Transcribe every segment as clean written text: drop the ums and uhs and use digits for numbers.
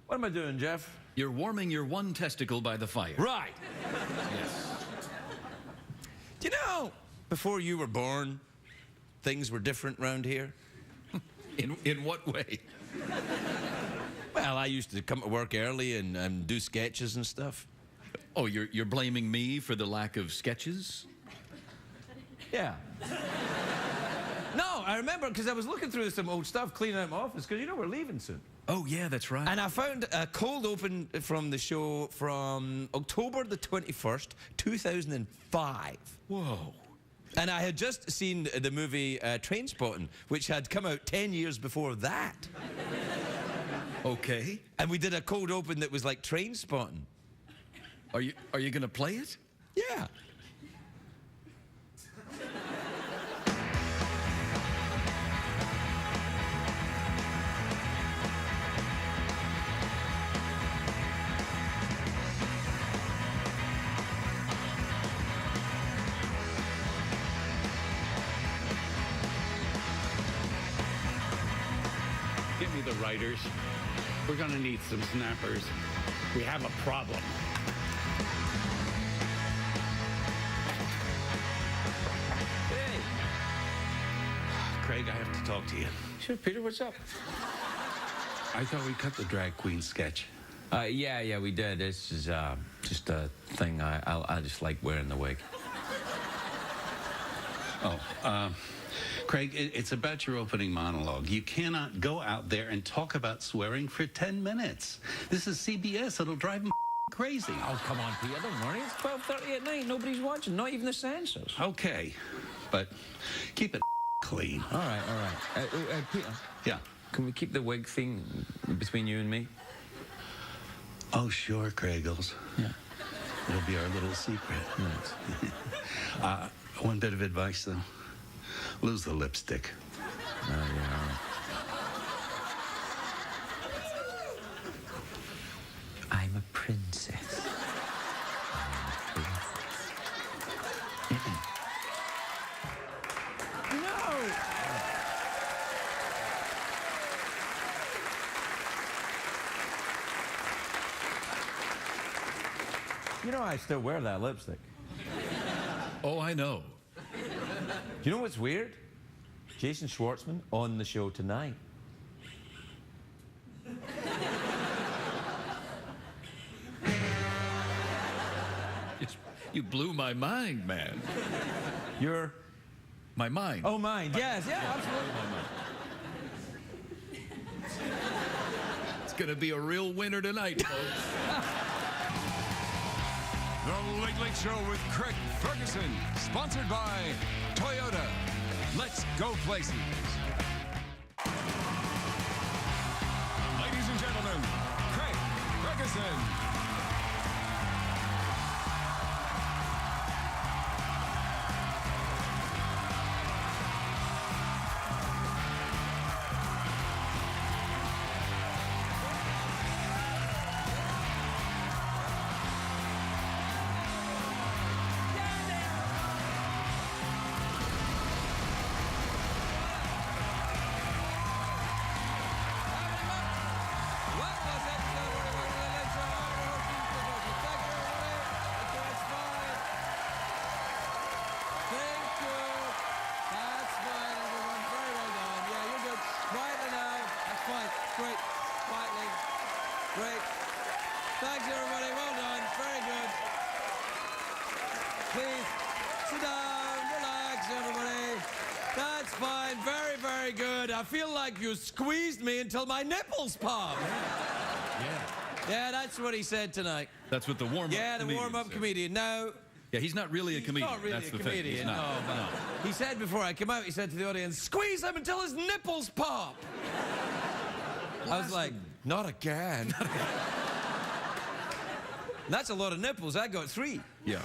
What am I doing, Jeff? You're warming your one testicle by the fire. Right. Yes. Do you know, before you were born, things were different round here? In what way? Well, I used to come to work early and do sketches and stuff. Oh, you're blaming me for the lack of sketches? Yeah. No, I remember, because I was looking through some old stuff, cleaning out my office, because you know we're leaving soon. Oh, yeah, that's right. And I found a cold open from the show from October the 21st, 2005. Whoa. And I had just seen the movie Trainspotting, which had come out 10 years before that. Okay. And we did a cold open that was like Trainspotting. Are you going to play it? Yeah. Give me the writers. We're gonna need some snappers. We have a problem. Hey. Craig, I have to talk to you. Sure, Peter, what's up? I thought we cut the drag queen sketch. Yeah, we did. This is just a thing. I just like wearing the wig. Craig, it's about your opening monologue. You cannot go out there and talk about swearing for 10 minutes. This is CBS. It'll drive them crazy. Oh, come on, Peter. Don't worry. It's 12:30 at night. Nobody's watching. Not even the censors. Okay, but keep it clean. All right. Peter. Yeah. Can we keep the wig thing between you and me? Oh, sure, Craigles. Yeah. It'll be our little secret. Nice. One bit of advice, though. Lose the lipstick. Oh, yeah, all right. I'm a princess. No! You know I still wear that lipstick. Oh, I know. Do you know what's weird? Jason Schwartzman on the show tonight. You blew my mind, man. You're... My mind. Oh, mine. Yes, yeah, absolutely. It's going to be a real winner tonight, folks. The Late Late Show with Craig Ferguson, sponsored by Toyota. Let's go places. Ladies and gentlemen, Craig Ferguson. Great. Quietly. Great. Thanks, everybody. Well done. Very good. Please, sit down. Relax, everybody. That's fine. Very, very good. I feel like you squeezed me until my nipples popped. Yeah. Yeah, that's what he said tonight. That's what the warm-up Yeah, the warm-up comedian. Now... Yeah, he's not really a comedian. Not really That's a the comedian. thing. He's not. No. He said before I came out, he said to the audience, squeeze him until his nipples pop. I was like, not again. That's a lot of nipples. I got 3. Yeah.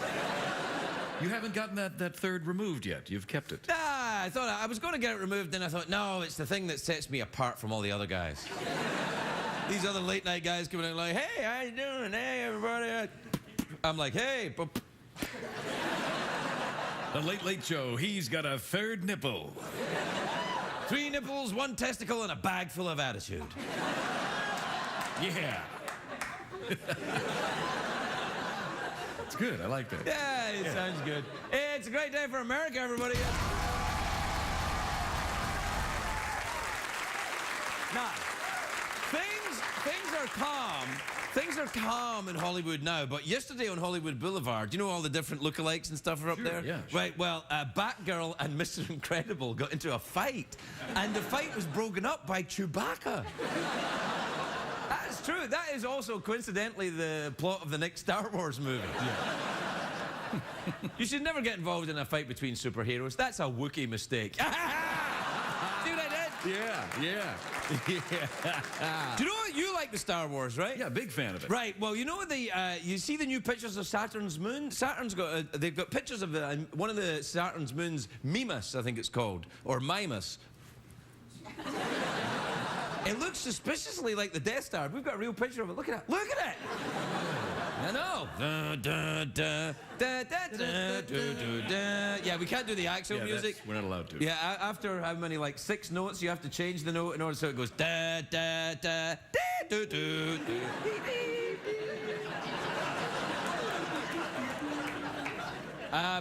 You haven't gotten that third removed yet. You've kept it. I thought I was going to get it removed, then I thought, no, it's the thing that sets me apart from all the other guys. These other late night guys coming in like, hey, how you doing? Hey, everybody. I'm like, hey, The Late Late Show, he's got a third nipple. 3 nipples, 1 testicle, and a bag full of attitude. Yeah. It's good. I like that. Yeah, it sounds good. It's a great day for America, everybody. Now, things are calm. Things are calm in Hollywood now, but yesterday on Hollywood Boulevard, you know all the different lookalikes and stuff are up there? Yeah, sure. Right, well, Batgirl and Mr. Incredible got into a fight, and the fight was broken up by Chewbacca. That's true. That is also coincidentally the plot of the next Star Wars movie. Yeah. You should never get involved in a fight between superheroes. That's a Wookiee mistake. See what I did? Yeah. Do you know what? You like the Star Wars, right? Yeah, big fan of it. Right. Well, you know you see the new pictures of Saturn's moon. Saturn's got they've got pictures of one of the Saturn's moons, Mimas, I think it's called, or Mimas. It looks suspiciously like the Death Star. We've got a real picture of it. Look at it. Look at it. I know. Yeah, we can't do the actual music. We're not allowed to. Yeah, after how many, like 6 notes, you have to change the note in order so it goes da da da da do do do.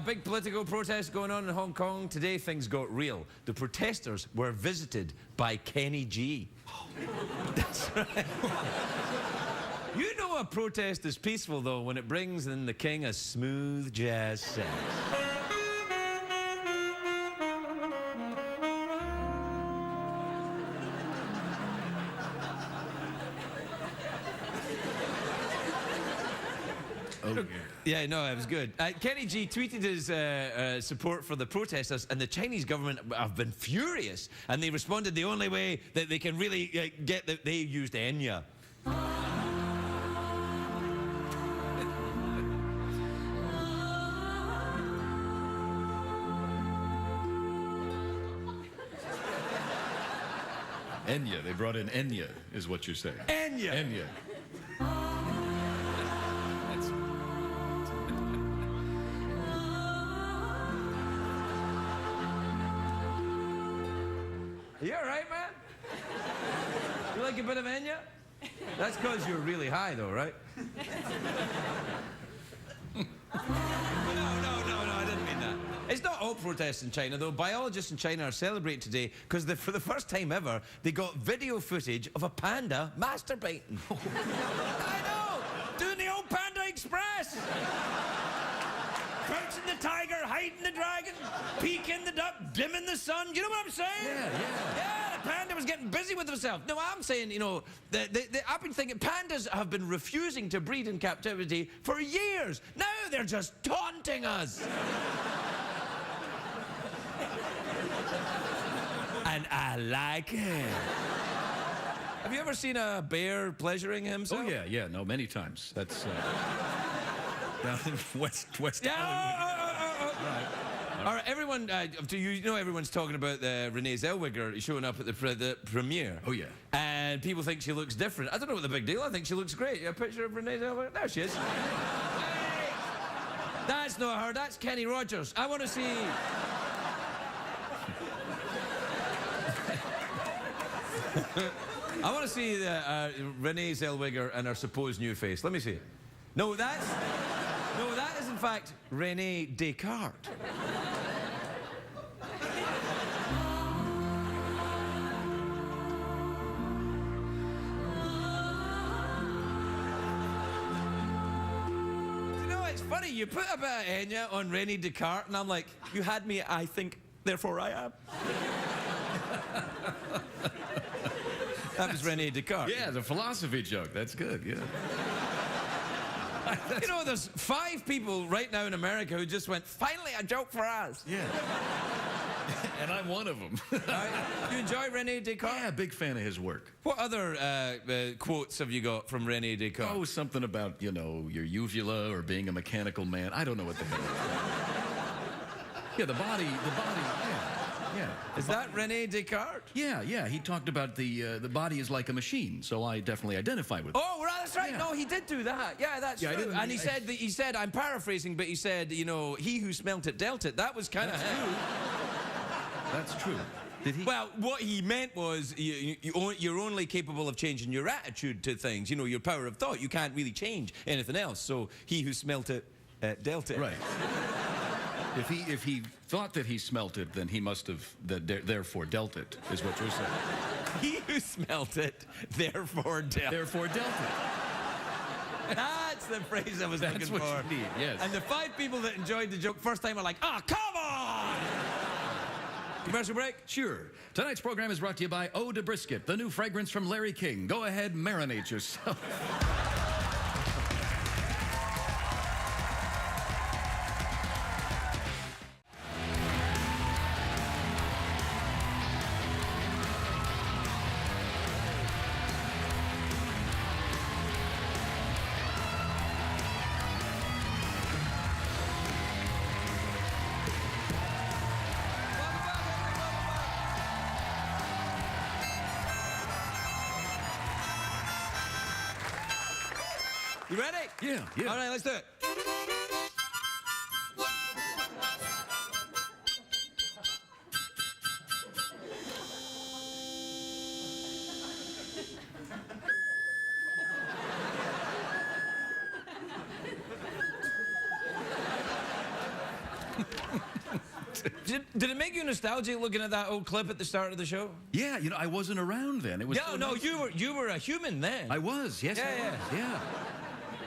Big political protest going on in Hong Kong. Today things got real. The protesters were visited by Kenny G. That's right. You know a protest is peaceful, though, when it brings in the king of smooth jazz sex. Oh, Yeah, no, it was good. Kenny G tweeted his support for the protesters, and the Chinese government have been furious. And they responded the only way that they can really get that they used Enya. Enya. They brought in Enya, is what you're saying. Enya. Enya. You all right, man? You like a bit of Enya? That's because you're really high, though, right? No, I didn't mean that. It's not all protests in China, though. Biologists in China are celebrating today because for the first time ever, they got video footage of a panda masturbating. I know! Doing the old Panda Express! Crouching the tiger, hiding the dragon, peeking the duck, dimming the sun. You know what I'm saying? Yeah, the panda was getting busy with himself. No, I'm saying, you know, I've been thinking pandas have been refusing to breed in captivity for years. Now they're just taunting us. And I like it. Have you ever seen a bear pleasuring himself? Oh, yeah. No, many times. That's down in West Hollywood. All right, everyone, you know everyone's talking about Renee Zellweger showing up at the premiere. Oh, yeah. And people think she looks different. I don't know what the big deal. I think she looks great. A picture of Renee Zellweger. There she is. Hey! That's not her. That's Kenny Rogers. I want to see... I want to see Renee Zellweger and her supposed new face. Let me see it. No, that is in fact Renee Descartes. You know, it's funny. You put a bit of Enya on Renee Descartes, and I'm like, you had me. I think, therefore I am. That was Renee Descartes. Yeah, the philosophy joke. That's good, yeah. You know, there's 5 people right now in America who just went, finally a joke for us. Yeah. And I'm one of them. Right. You enjoy Renee Descartes? Yeah, big fan of his work. What other quotes have you got from Renee Descartes? Oh, something about, you know, your uvula or being a mechanical man. I don't know what the hell. Yeah, the body, yeah. Is that Renee Descartes? Yeah. He talked about the body is like a machine, so I definitely identify with it. Oh, right, that's right. Yeah. No, he did do that. Yeah, that's true. And he said, I'm paraphrasing, but he said, you know, he who smelt it dealt it. That was kind of true. That's true. Did he? Well, what he meant was you're only capable of changing your attitude to things. You know, your power of thought. You can't really change anything else. So he who smelt it dealt it. Right. If he thought that he smelt it, then he must have therefore dealt it, is what you're saying. He who smelt it, therefore dealt. Therefore dealt it. That's the phrase I was looking That's what for. you need, yes. And the 5 people that enjoyed the joke first time are like, "Ah, come on!" Commercial break? Sure. Tonight's program is brought to you by Eau de Brisket, the new fragrance from Larry King. Go ahead, marinate yourself. You ready? Yeah. All right, let's do it. Did it make you nostalgic looking at that old clip at the start of the show? Yeah, you know, I wasn't around then. It was No, you were a human then. I was, yes, Yeah, I was. Yeah.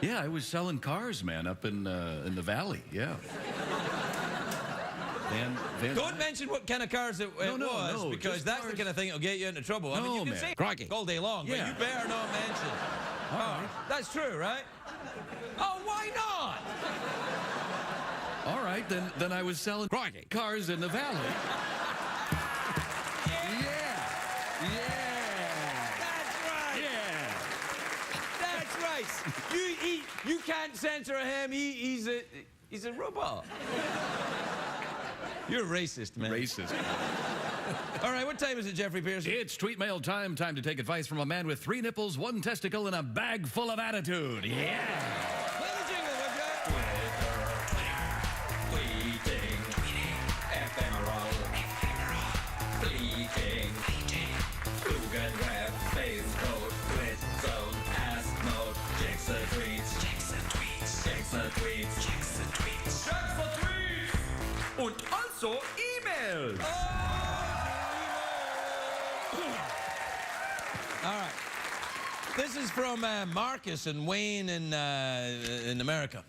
Yeah, I was selling cars, man, up in the valley. Yeah. Don't mention what kind of cars it was, because just that's cars. the kind of thing that'll get you into trouble. I mean, No, you can man. say Crikey. all day long, but Yeah. you better not mention. All right. That's true, right? Oh, why not? All right, then I was selling cars in the valley. That's right. Yeah. That's right. You can't censor him. He's a robot. You're a racist, man. Racist. All right, what time is it, Jeffrey Pearson? It's tweet mail time. Time to take advice from a man with 3 nipples, 1 testicle, and a bag full of attitude. Yeah. Play the jingle, would ya? Tweeting, ephemeral, fleeting, Google Web, Face Code, Twit Zone, Ask Mode, Jackson Tweets, Jackson Tweets, Und also E-Mails. All right. This is from Marcus and Wayne in America.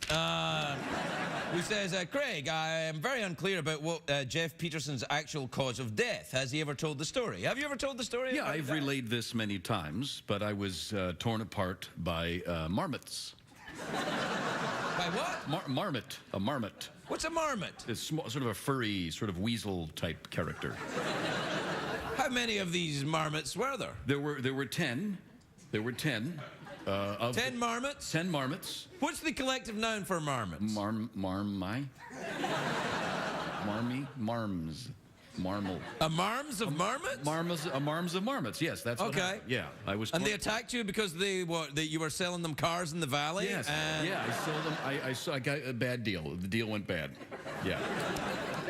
Who says, Craig, I am very unclear about what Jeff Peterson's actual cause of death. Has he ever told the story? Have you ever told the story? Yeah, I've relayed this many times, but I was torn apart by marmots. By what? Marmot. A marmot. What's a marmot? It's sort of a furry, sort of weasel-type character. How many of these marmots were there? There were 10. There were 10. 10 marmots? 10 marmots. What's the collective noun for marmots? Marmy? Marms. Marmal. A marms of marmots? Marms of marmots. Yes, that's what Okay. happened. Yeah, I was. And they attacked you because you were selling them cars in the valley? Yes. And Yeah, I sold them. I got a bad deal. The deal went bad. Yeah.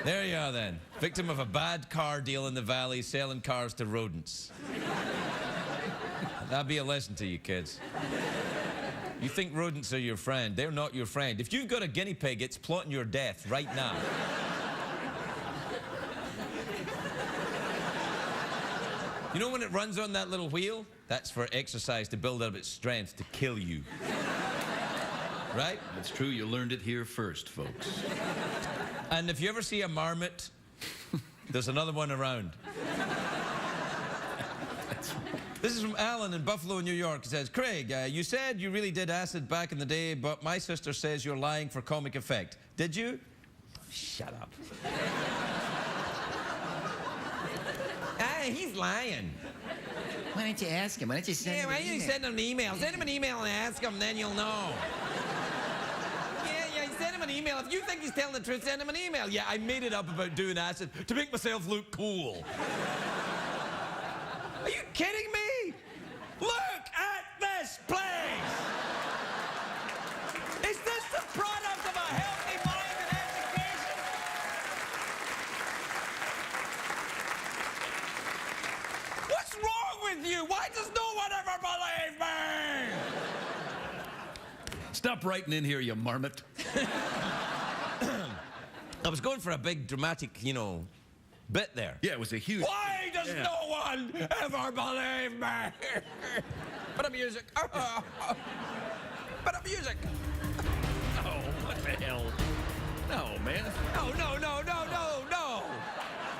there you are then. Victim of a bad car deal in the valley, selling cars to rodents. That'll be a lesson to you kids. You think rodents are your friend. They're not your friend. If you've got a guinea pig, it's plotting your death right now. You know when it runs on that little wheel? That's for exercise to build up its strength to kill you. Right? That's true. You learned it here first, folks. And if you ever see a marmot, there's another one around. This is from Alan in Buffalo, New York. He says, Craig, you said you really did acid back in the day, but my sister says you're lying for comic effect. Did you? Shut up. He's lying. Why don't you ask him? Why don't you send him Why an don't you email? send him an email? Send him an email and ask him, then you'll know. Yeah, send him an email. If you think he's telling the truth, send him an email. Yeah, I made it up about doing acid to make myself look cool. Are you kidding me? Look at this place! Is this the product of a healthy mind and education? Stop writing in here, you marmot. I was going for a big dramatic, you know, bit there. Yeah, it was a huge... Why does no one ever believe me? But the music. But the music. Oh, what the hell? No, man. No.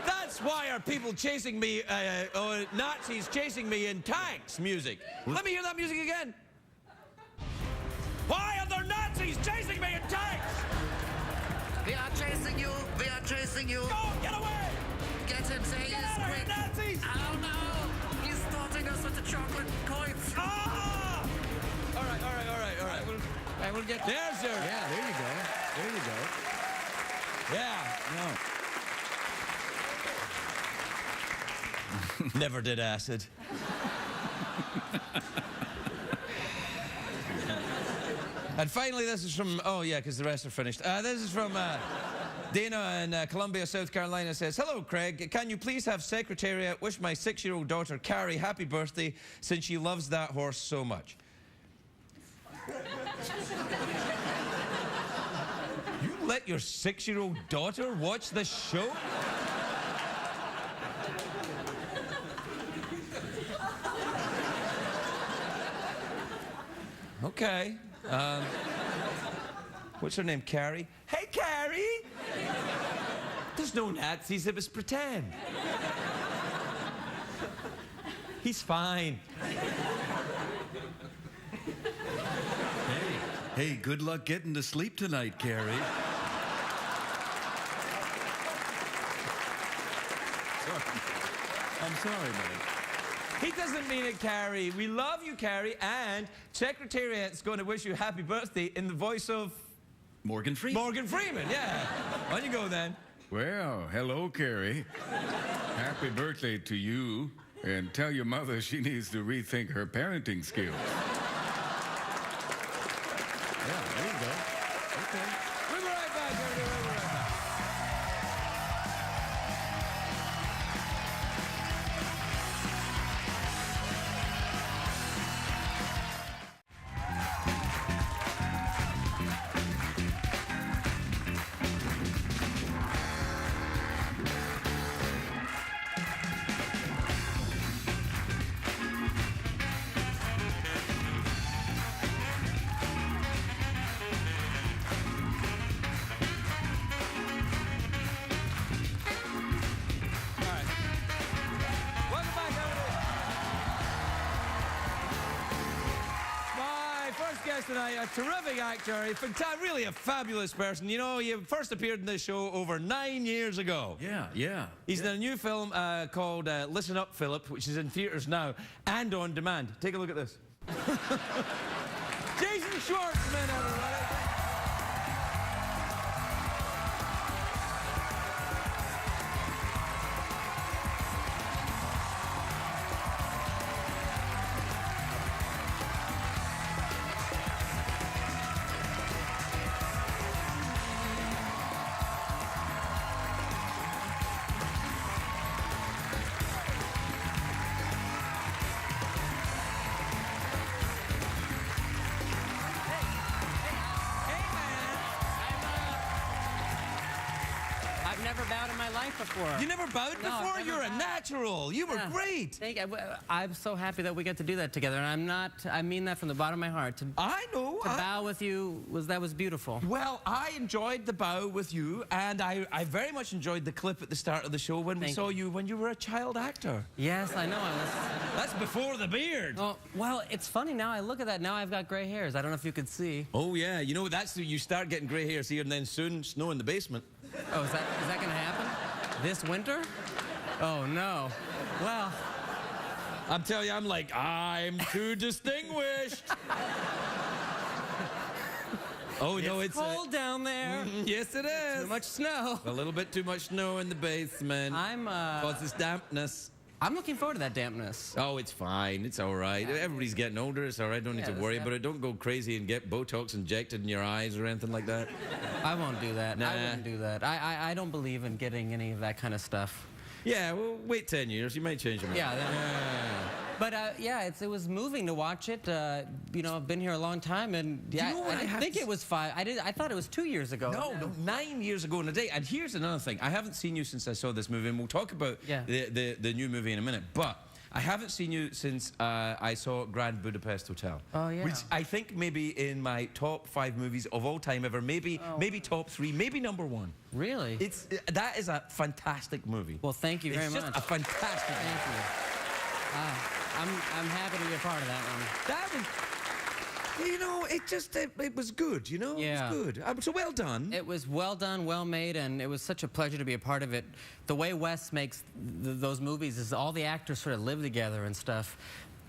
That's why are people chasing me, Nazis chasing me in tanks music. Let me hear that music again. Why are there Nazis chasing me in tanks? We are chasing you. We are chasing you. Go, get away. Get him, say Get yes, out of here, quick. Nazis. Oh no! He's taunting us with the chocolate coins. Ah! All right. We'll get. There's your... Yeah, there you go. There you go. Yeah. No. Never did acid. And finally, this is from... Oh, yeah, because the rest are finished. This is from Dana in Columbia, South Carolina. Says, hello, Craig. Can you please have Secretariat wish my 6-year-old daughter, Carrie, happy birthday, since she loves that horse so much? You let your 6-year-old daughter watch this show? Okay. What's her name? Carrie? Hey, Carrie! There's no Nazis. It was pretend. He's fine. Hey, good luck getting to sleep tonight, Carrie. I'm sorry, man. He doesn't mean it, Carrie. We love you, Carrie, and Secretariat's going to wish you happy birthday in the voice of... Morgan Freeman. Morgan Freeman, yeah. On you go, then. Well, hello, Carrie. Happy birthday to you. And tell your mother she needs to rethink her parenting skills. Yeah, there you go. Okay. We'll be right back, everybody. We'll be right back. Tonight, a terrific actor, really a fabulous person. You know, he first appeared in this show over 9 years ago. Yeah. He's in a new film called Listen Up, Philip, which is in theaters now and on demand. Take a look at this. Jason Schwartzman, everybody. Never bowed in my life before. You never bowed No, before? I've You're never a bowed. natural. You were great. Thank you. I'm so happy that we get to do that together, and I mean that from the bottom of my heart. To I know. bow with you was beautiful. Well, I enjoyed the bow with you, and I very much enjoyed the clip at the start of the show when we saw you when you were a child actor. Yes, I know. That's before the beard. Oh, well, it's funny now. I look at that. Now I've got gray hairs. I don't know if you could see. Oh, yeah. You know, you start getting gray hairs here, and then soon snow in the basement. Oh, is that going to happen? This winter? Oh, no. Well, I'm telling you, I'm too distinguished. Oh, no, it's cold down there. Yes, it is. Too much snow. A little bit too much snow in the basement. Causes dampness. I'm looking forward to that dampness. Oh, it's fine. It's all right. Everybody's getting older. It's all right. Don't need to worry about it. Don't go crazy and get Botox injected in your eyes or anything like that. I won't do that. Nah. I wouldn't do that. I don't believe in getting any of that kind of stuff. Yeah, well, wait 10 years. You might change your mind. Yeah. But yeah, it was moving to watch it. You know, I've been here a long time, and yeah, know what I I didn't have think to it was 5. I thought it was 2 years ago. No, 9 years ago in a day. And here's another thing. I haven't seen you since I saw this movie, and we'll talk about the new movie in a minute. But I haven't seen you since I saw Grand Budapest Hotel. Oh, yeah. Which I think maybe in my top 5 movies of all time ever, maybe top 3, maybe number 1. Really? That is a fantastic movie. Well, thank you very much. It's just a fantastic Thank movie. you. I'm happy to be a part of that one. That was, you know, it was good, you know? Yeah. It was good. So well done. It was well done, well made, and it was such a pleasure to be a part of it. The way Wes makes those movies is all the actors sort of live together and stuff.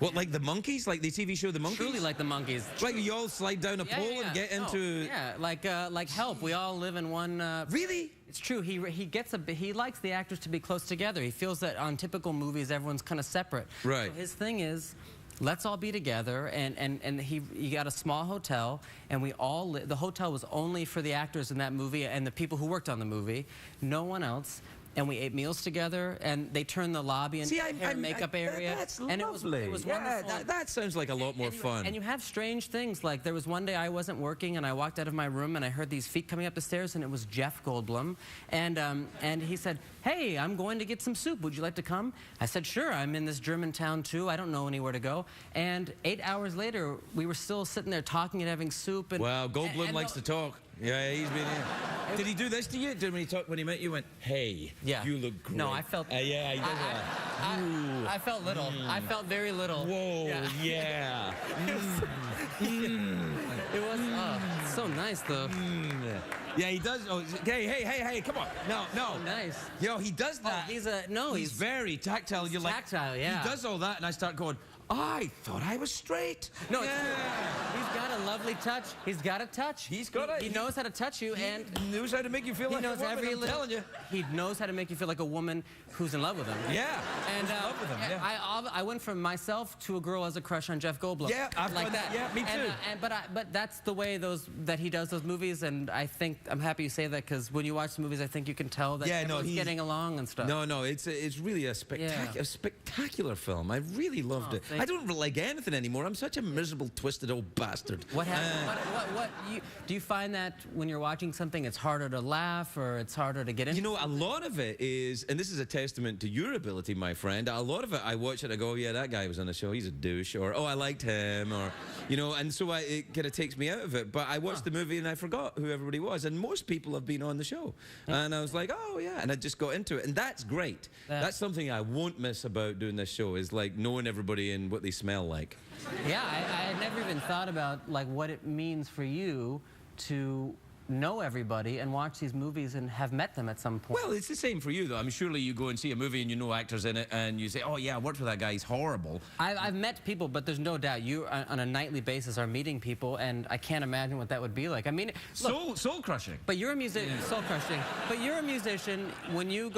What, like the Monkeys? Like the TV show The Monkeys? Truly like the Monkeys. Like you all slide down a pole and get into... Yeah, like Help. We all live in one... Really? It's true. He likes the actors to be close together. He feels that on typical movies, everyone's kind of separate. Right. So his thing is, let's all be together, and he got a small hotel, and we all the hotel was only for the actors in that movie and the people who worked on the movie, no one else. And we ate meals together, and they turned the lobby into a hair and makeup area. That's and lovely. It was yeah, wonderful. that sounds like a lot more fun. And you have strange things, like there was one day I wasn't working, and I walked out of my room, and I heard these feet coming up the stairs, and it was Jeff Goldblum. And he said, "Hey, I'm going to get some soup. Would you like to come?" I said, "Sure, I'm in this German town, too. I don't know anywhere to go." And 8 hours later, we were still sitting there talking and having soup. And, wow, Goldblum likes to talk. Yeah, he's been here. Did he do this to you? When he met you, went, "Hey, you look great." No, I felt... yeah, he does I felt little. I felt very little. Whoa, yeah. It was so nice, though. Yeah, he does. Oh, hey, come on. No. Oh, nice. Yo, he does that. He's very tactile. You're like... Tactile, yeah. He does all that, and I start going, I thought I was straight. No, he's got a lovely touch. He's got a touch. He knows how to touch you, and he knows how to make you feel like a woman. I'm telling you. He knows how to make you feel like a woman who's in love with him. Yeah. And in love with him. Yeah. I went from myself to a girl as a crush on Jeff Goldblum. Yeah, like that. Yeah, me too. But that's the way that he does those movies, and I think I'm happy you say that, because when you watch the movies, I think you can tell that everyone's getting along and stuff. No, it's really a spectacular film. I really loved it. I don't like anything anymore. I'm such a miserable, twisted old bastard. What happened? Do you find that when you're watching something, it's harder to laugh or it's harder to get into? You know, a lot of it is, and this is a testament to your ability, my friend. A lot of it, I watch it, I go, oh, yeah, that guy was on the show. He's a douche, or oh, I liked him, or you know, and so it kind of takes me out of it. But I watched the movie and I forgot who everybody was, and most people have been on the show, and I was like, oh yeah, and I just got into it, and that's great. That's something I won't miss about doing this show, is like knowing everybody and what they smell like. Yeah, I had never even thought about like what it means for you to know everybody and watch these movies and have met them at some point. Well, it's the same for you, though. I mean, surely you go and see a movie and you know actors in it and you say, oh, yeah, I worked with that guy, he's horrible. I've met people, but there's no doubt you, on a nightly basis, are meeting people, and I can't imagine what that would be like. I mean... Look, soul-crushing. But you're a musician... Soul-crushing. But you're a musician. When you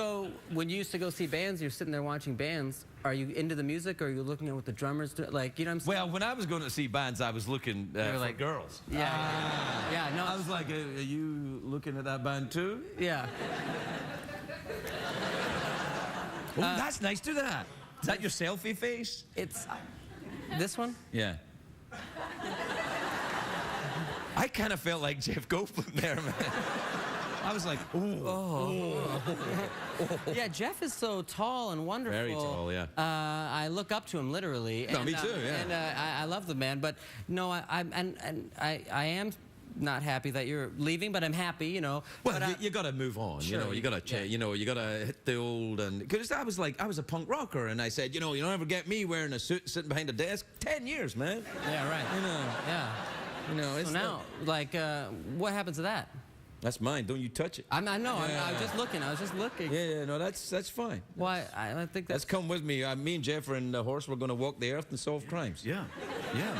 used to go see bands, you're sitting there watching bands. Are you into the music, or are you looking at what the drummers do? Like, you know what I'm saying? Well, when I was going to see bands, I was looking for girls. Yeah, no. I was like, are you looking at that band too? Yeah. Oh, that's nice. Do that. Is that your selfie face? It's... this one? Yeah. I kind of felt like Jeff Goldblum there, man. I was like, Yeah, Jeff is so tall and wonderful. Very tall, yeah. I look up to him literally. No, me too, yeah. And I love the man, but no, I am not happy that you're leaving, but I'm happy, you know. Well, you got to move on, sure, you know. You got to change, you know. You got to hit the old and because I was a punk rocker, and I said, you know, you don't ever get me wearing a suit, sitting behind a desk. 10 years, man. Yeah, right. You know. Yeah. You know. It's so now, like, what happens to that? That's mine. Don't you touch it. I know. Yeah. I was just looking. Yeah. No, that's fine. Why? I think that's... come with me. Me and Jeff and the horse. We're going to walk the earth and solve crimes. Yeah, man.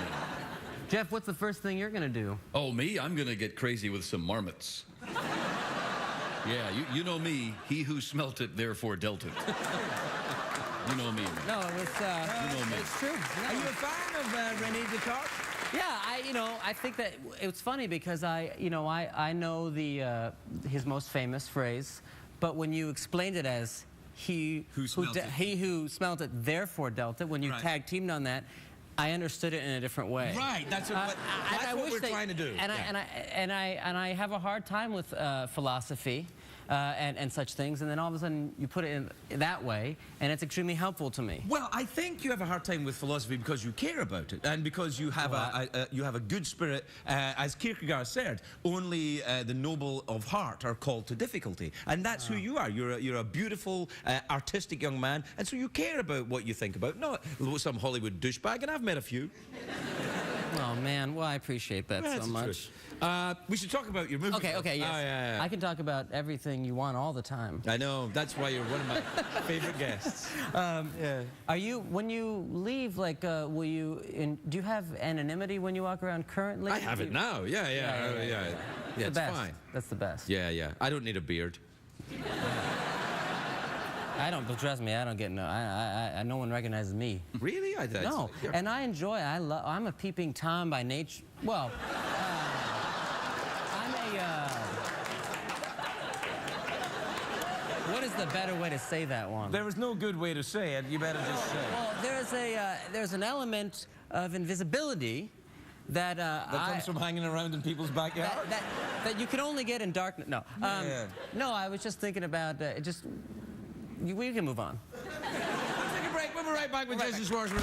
Jeff, what's the first thing you're going to do? Oh, me? I'm going to get crazy with some marmots. Yeah, you know me. He who smelt it, therefore dealt it. You know me, man. No, it's... you know me. It's true. No. Are you a fan of René Descartes? Yeah, I think that it's funny because I know his most famous phrase, but when you explained it as Who smelt it. he who smelt it, therefore dealt it. When you Right. tag teamed on that, I understood it in a different way. Right, that's what we're trying to do. And I have a hard time with philosophy and such things, and then all of a sudden you put it in that way, and it's extremely helpful to me. Well, I think you have a hard time with philosophy because you care about it, and because you have you have a good spirit. As Kierkegaard said, only the noble of heart are called to difficulty, and that's who you are. You're a beautiful, artistic young man, and so you care about what you think about, not some Hollywood douchebag. And I've met a few. Oh man, well I appreciate that so much. We should talk about your movie. Okay, yes. Oh, yeah. I can talk about everything you want all the time. I know. That's why you're one of my favorite guests. Are you, when you leave, like, will you, do you have anonymity when you walk around currently? I have it now. Yeah, it's fine. That's the best. Yeah. I don't need a beard. I don't, but trust me, I don't get no one recognizes me. Really? No, and I enjoy, I'm a peeping Tom by nature. Well, what is the better way to say that one? There was no good way to say it. You better just say it. Well, there's an element of invisibility that that comes from hanging around in people's backyard. That you can only get in darkness. No, no. I was just thinking about we can move on. Let's take a break. We'll be right back with Jason Schwartzman.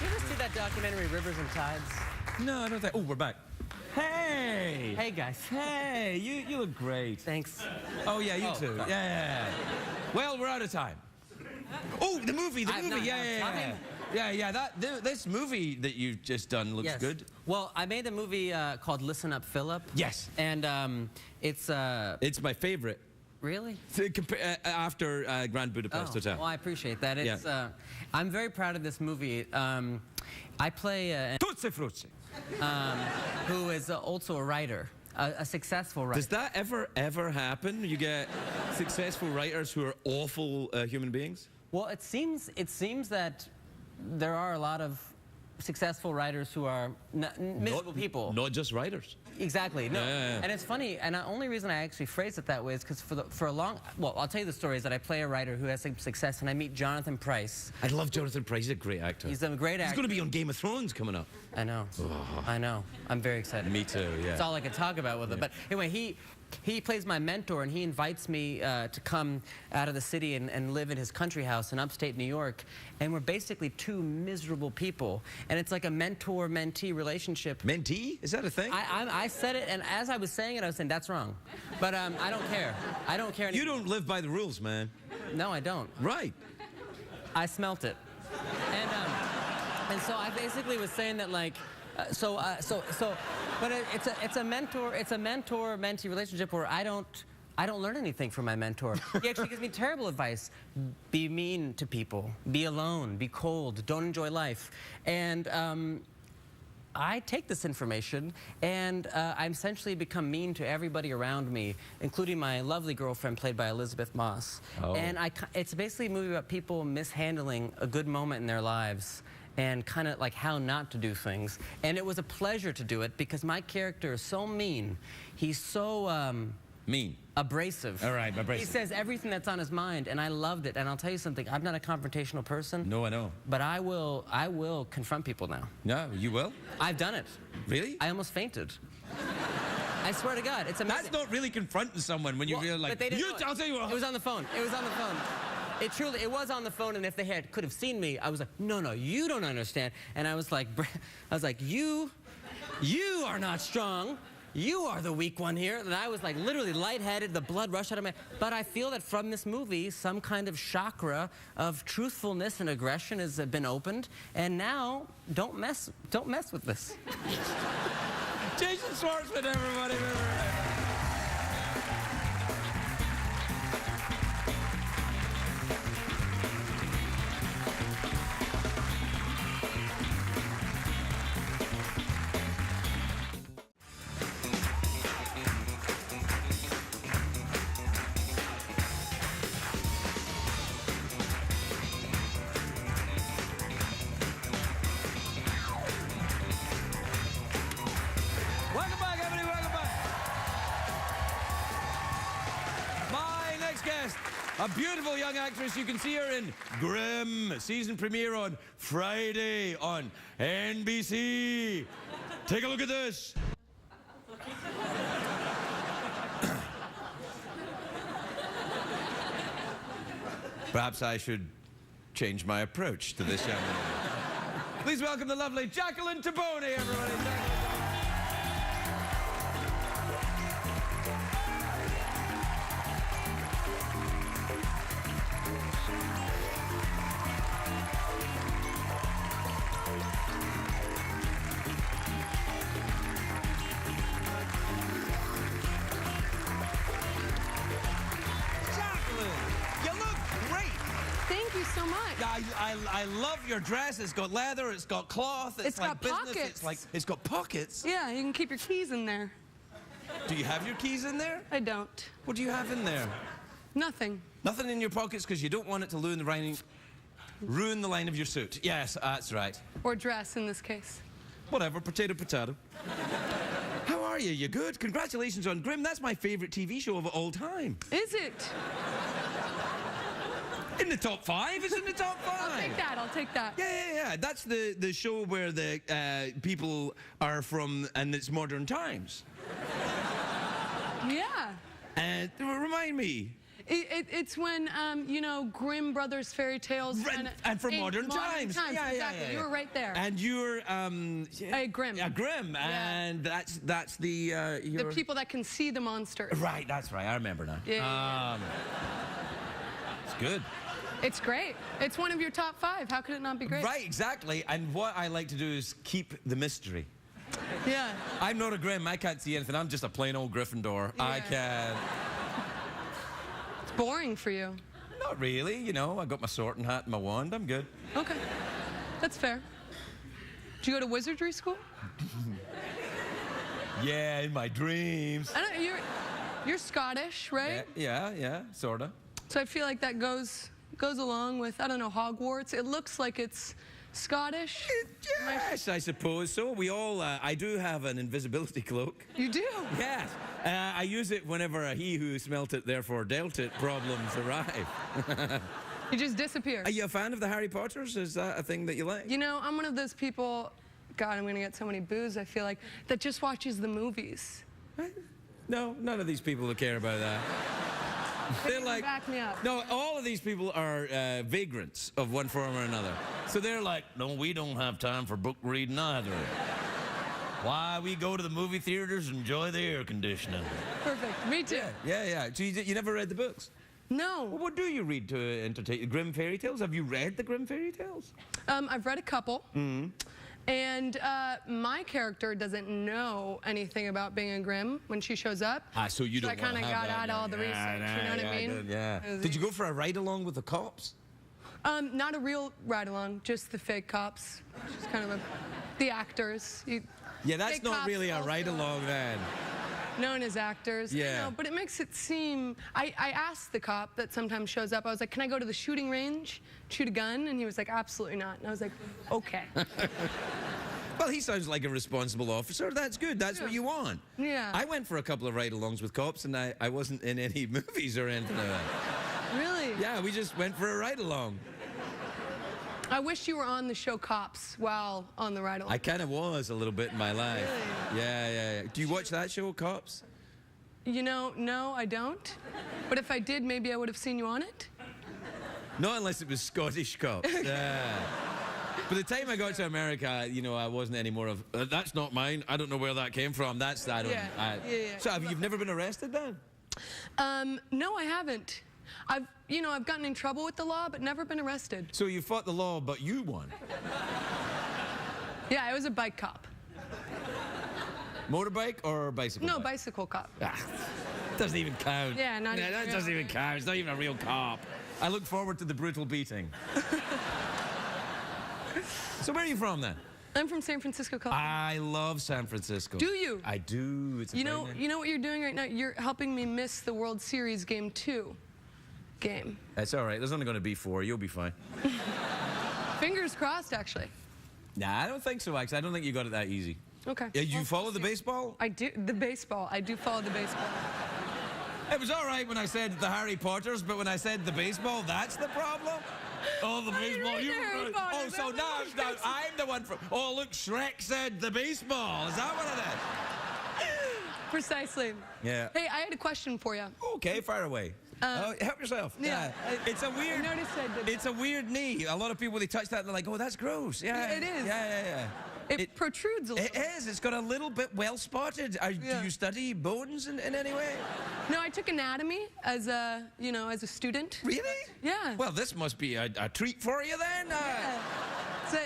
You ever see that documentary, Rivers and Tides? No, I don't think. Oh, we're back. Hey! Hey, guys. Hey, you look great. Thanks. Oh, yeah, you too. God. Yeah. Well, we're out of time. Oh, the movie. This movie that you've just done looks good. Well, I made a movie called Listen Up, Philip. Yes. And it's my favorite. Really? After Grand Budapest Hotel. Well, I appreciate that. It's I'm very proud of this movie. I play Tutti Frutti. who is also a writer, a successful writer. Does that ever happen? You get successful writers who are awful human beings? Well, it seems that there are a lot of successful writers who are miserable people. Not just writers. Exactly. No. And it's funny, and the only reason I actually phrase it that way is because for a long, well, I'll tell you the story is that I play a writer who has some success, and I meet Jonathan Pryce. I love Jonathan Pryce. He's a great actor. He's a great actor. He's going to be on Game of Thrones coming up. I know. I know. I'm very excited. Me too. Yeah. That's all I can talk about with him. But anyway, he plays my mentor, and he invites me to come out of the city and live in his country house in upstate New York. And we're basically two miserable people. And it's like a mentor-mentee relationship. Mentee? Is that a thing? I said it, and as I was saying it, I was saying, that's wrong. But I don't care. I don't care anymore. You don't live by the rules, man. No, I don't. Right. I smelt it. And so I basically was saying that, like, but it's a mentor-mentee relationship where I don't learn anything from my mentor. He actually gives me terrible advice. Be mean to people. Be alone. Be cold. Don't enjoy life. And I take this information, and I essentially become mean to everybody around me, including my lovely girlfriend, played by Elizabeth Moss. Oh. And it's basically a movie about people mishandling a good moment in their lives and kind of like how not to do things. And it was a pleasure to do it because my character is so mean. He's so mean. Abrasive. All right, abrasive. He says everything that's on his mind, and I loved it. And I'll tell you something, I'm not a confrontational person. No, I know. But I will confront people now. No, you will? I've done it. Really? I almost fainted. I swear to God, it's amazing. That's not really confronting someone when you feel like, but they didn't know it. I'll tell you what. It was on the phone. It was on the phone. It was on the phone, and if they could have seen me, I was like, no, you don't understand. And I was like, you are not strong. You are the weak one here. And I was like literally lightheaded, the blood rushed out of my... But I feel that from this movie, some kind of chakra of truthfulness and aggression has been opened. And now, don't mess with this. Jason Schwartzman, everybody. A beautiful young actress. You can see her in Grimm, season premiere on Friday on NBC. Take a look at this. Perhaps I should change my approach to this young lady. Please welcome the lovely Jacqueline Toboni, everybody. Thank you so much. I love your dress. It's got leather. It's got cloth. It's like got business. pockets. It's got pockets. Yeah, you can keep your keys in there. Do you have your keys in there? I don't. What do you have in there? Nothing. Nothing in your pockets because you don't want it to ruin the line of your suit. Yes, that's right. Or dress in this case. Whatever, potato, potato. How are you? You good? Congratulations on Grimm. That's my favorite TV show of all time. Is it? In the top 5? It's in the top 5. I'll take that. Yeah. That's the show where the people are from, and it's modern times. Yeah. And remind me. It's when, you know, Grimm Brothers fairy tales. And from modern times. Yeah, exactly. You were right there. And you're, Grimm. Yeah, Grimm. Yeah. And that's the, the people that can see the monsters. Right, that's right. I remember now. Yeah. It's good. It's great. It's one of your top 5. How could it not be great? Right, exactly. And what I like to do is keep the mystery. Yeah. I'm not a Grimm. I can't see anything. I'm just a plain old Gryffindor. Yeah. I can... It's boring for you. Not really. You know, I got my sorting hat and my wand. I'm good. Okay. That's fair. Did you go to wizardry school? Yeah, in my dreams. I don't, you're Scottish, right? Yeah, sorta. So I feel like that goes along with, I don't know, Hogwarts. It looks like it's Scottish. Yes, I suppose so. We all, I do have an invisibility cloak. You do? Yes. I use it whenever a he who smelt it, therefore dealt it problems arrive. You just disappear. Are you a fan of the Harry Potters? Is that a thing that you like? You know, I'm one of those people, God, I'm going to get so many boos, I feel like, that just watches the movies. No, none of these people will care about that. They're like, back me up. No, all of these people are vagrants of one form or another. So they're like, no, we don't have time for book reading either. Why, we go to the movie theaters and enjoy the air conditioning. Perfect. Me too. Yeah. So you never read the books? No. Well, what do you read to entertain? Grimm fairy tales? Have you read the Grimm fairy tales? I've read a couple. Mm-hmm. And my character doesn't know anything about being a Grimm when she shows up. So you don't I kind of got out all the research, you know what I mean? Good, yeah. Did you go for a ride-along with the cops? Not a real ride-along, just the fake cops. Just kind of the actors. Yeah, that's not really a ride-along then. Known as actors. Yeah. I know, but it makes it seem... I asked the cop that sometimes shows up, I was like, can I go to the shooting range, shoot a gun? And he was like, absolutely not. And I was like, okay. Well, he sounds like a responsible officer. That's good. That's what you want. Yeah. I went for a couple of ride-alongs with cops, and I wasn't in any movies or anything like that. Really? Yeah, we just went for a ride-along. I wish you were on the show Cops while on the ride-along. I kind of was a little bit in my life. Really? Yeah. Do you watch that show, Cops? You know, no, I don't. But if I did, maybe I would have seen you on it. Not unless it was Scottish Cops. Yeah. By the time I got to America, you know, I wasn't any more of, that's not mine. I don't know where that came from. I don't. Yeah. So you've never been arrested then? No, I haven't. I've gotten in trouble with the law, but never been arrested. So you fought the law, but you won? Yeah, I was a bike cop. Motorbike or bicycle? No, bike? Bicycle cop. Doesn't even count. Yeah, that doesn't even count. It's not even a real cop. I look forward to the brutal beating. So where are you from then? I'm from San Francisco, California. I love San Francisco. Do you? I do. It's you know what you're doing right now? You're helping me miss the World Series Game 2 game. That's all right. There's only going to be 4. You'll be fine. Fingers crossed, actually. Nah, I don't think so, actually. I don't think you got it that easy. Okay. You follow the baseball? I do. The baseball. I do follow the baseball. It was all right when I said the Harry Potters, but when I said the baseball, that's the problem? Oh, the baseball. read Harry Potter. Oh, so now I'm the one from... Oh, look, Shrek said the baseball. Is that what it is? Precisely. Yeah. Hey, I had a question for you. Okay, fire away. Help yourself. Yeah. It's a weird... I noticed I did It's a weird knee. A lot of people, they touch that, they're like, oh, that's gross. Yeah, It is. Yeah. It protrudes a little. It is. It's got a little bit well spotted. Do you study bones in any way? No, I took anatomy as a, as a student. Really? Yeah. Well, this must be a treat for you then.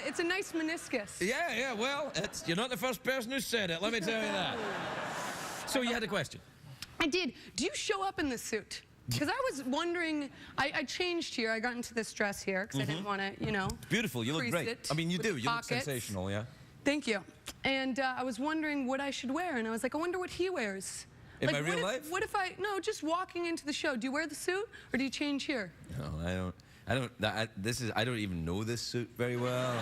It's a nice meniscus. Yeah. Well, you're not the first person who said it. Let me tell you that. So you had a question. I did. Do you show up in this suit? Because I was wondering, I changed here. I got into this dress here because I didn't want to, Beautiful. You look crease great. it I mean, you with do. the You look pockets. sensational. Yeah. Thank you. And I was wondering what I should wear, and I was like, I wonder what he wears. In my what real if, life? What if just walking into the show, do you wear the suit or do you change here? No, I don't. I don't even know this suit very well.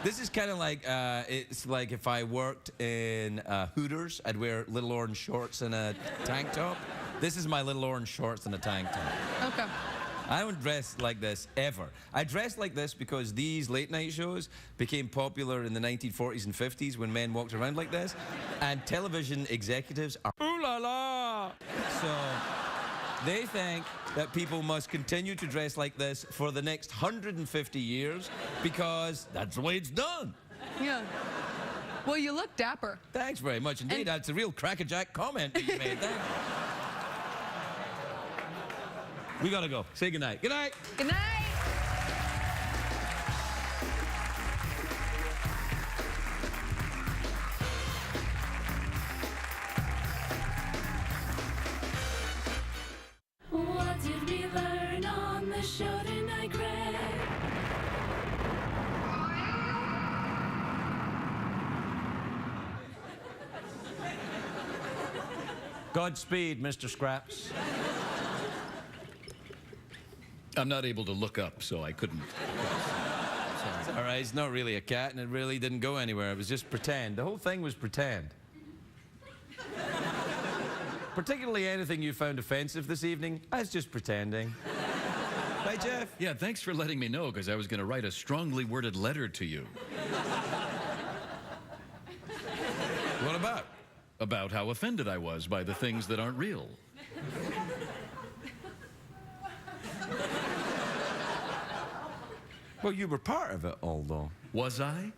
This is kind of like it's like if I worked in Hooters, I'd wear little orange shorts and a tank top. This is my little orange shorts and a tank top. Okay. I don't dress like this ever. I dress like this because these late night shows became popular in the 1940s and 50s when men walked around like this, and television executives are ooh la la. So they think that people must continue to dress like this for the next 150 years because that's the way it's done. Yeah. Well, you look dapper. Thanks very much indeed. And That's a real crackerjack comment that you made there. We gotta go. Say goodnight. Good night. Good night. What did we learn on the show tonight, Greg? Godspeed, Mr. Scraps. I'm not able to look up, so I couldn't. All right, it's not really a cat, and it really didn't go anywhere. It was just pretend. The whole thing was pretend. Particularly anything you found offensive this evening, I was just pretending. Right, Jeff? Yeah, thanks for letting me know, because I was going to write a strongly worded letter to you. What about? About how offended I was by the things that aren't real. Well, you were part of it all, though. Was I?